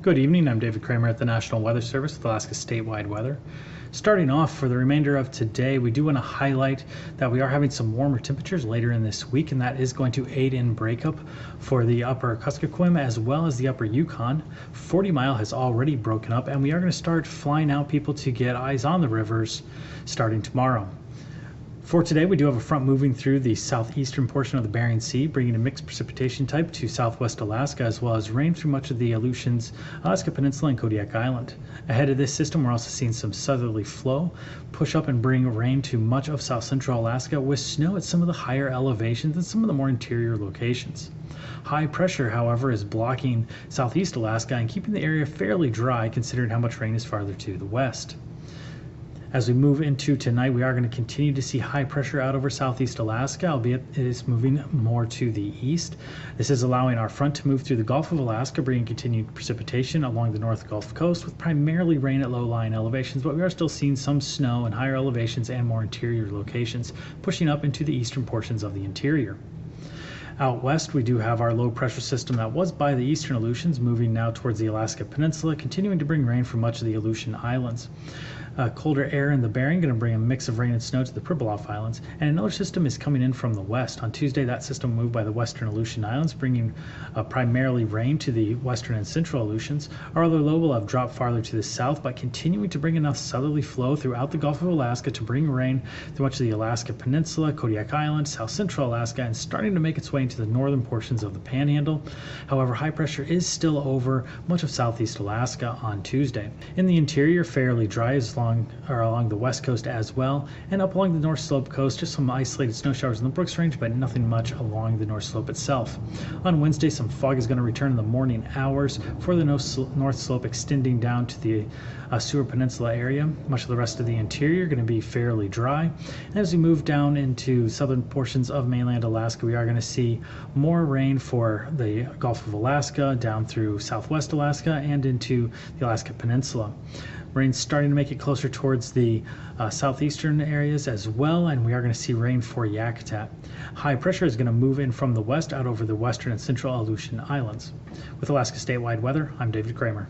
Good evening, I'm David Kramer at the National Weather Service with Alaska statewide weather. Starting off for the remainder of today, we do want to highlight that we are having some warmer temperatures later in this week, and that is going to aid in breakup for the upper Kuskokwim as well as the upper Yukon. 40 Mile has already broken up, and we are going to start flying out people to get eyes on the rivers starting tomorrow. For today, we do have a front moving through the southeastern portion of the Bering Sea, bringing a mixed precipitation type to southwest Alaska, as well as rain through much of the Aleutians, Alaska Peninsula, and Kodiak Island. Ahead of this system, we're also seeing some southerly flow push up and bring rain to much of south central Alaska, with snow at some of the higher elevations and some of the more interior locations. High pressure, however, is blocking southeast Alaska and keeping the area fairly dry, considering how much rain is farther to the west. As we move into tonight, we are going to continue to see high pressure out over southeast Alaska, albeit it is moving more to the east. This is allowing our front to move through the Gulf of Alaska, bringing continued precipitation along the North Gulf Coast, with primarily rain at low-lying elevations, but we are still seeing some snow in higher elevations and more interior locations, pushing up into the eastern portions of the interior. Out west, we do have our low pressure system that was by the eastern Aleutians moving now towards the Alaska Peninsula, continuing to bring rain from much of the Aleutian Islands. Colder air in the Bering going to bring a mix of rain and snow to the Pribilof Islands, and another system is coming in from the west. On Tuesday, that system moved by the western Aleutian Islands, bringing primarily rain to the western and central Aleutians. Our other low will have dropped farther to the south, but continuing to bring enough southerly flow throughout the Gulf of Alaska to bring rain through much of the Alaska Peninsula, Kodiak Island, south central Alaska, and starting to make its way into the northern portions of the Panhandle. However, high pressure is still over much of southeast Alaska on Tuesday. In the interior, fairly dry along the west coast as well, and up along the north slope coast, just some isolated snow showers in the Brooks Range, but nothing much along the north slope itself. On Wednesday, some fog is going to return in the morning hours for the north slope, extending down to the Seward Peninsula area. Much of the rest of the interior going to be fairly dry. And as we move down into southern portions of mainland Alaska, we are going to see more rain for the Gulf of Alaska, down through southwest Alaska, and into the Alaska Peninsula. Rain's starting to make it closer towards the southeastern areas as well, and we are going to see rain for Yakutat. High pressure is going to move in from the west out over the western and central Aleutian Islands. With Alaska statewide weather, I'm David Kramer.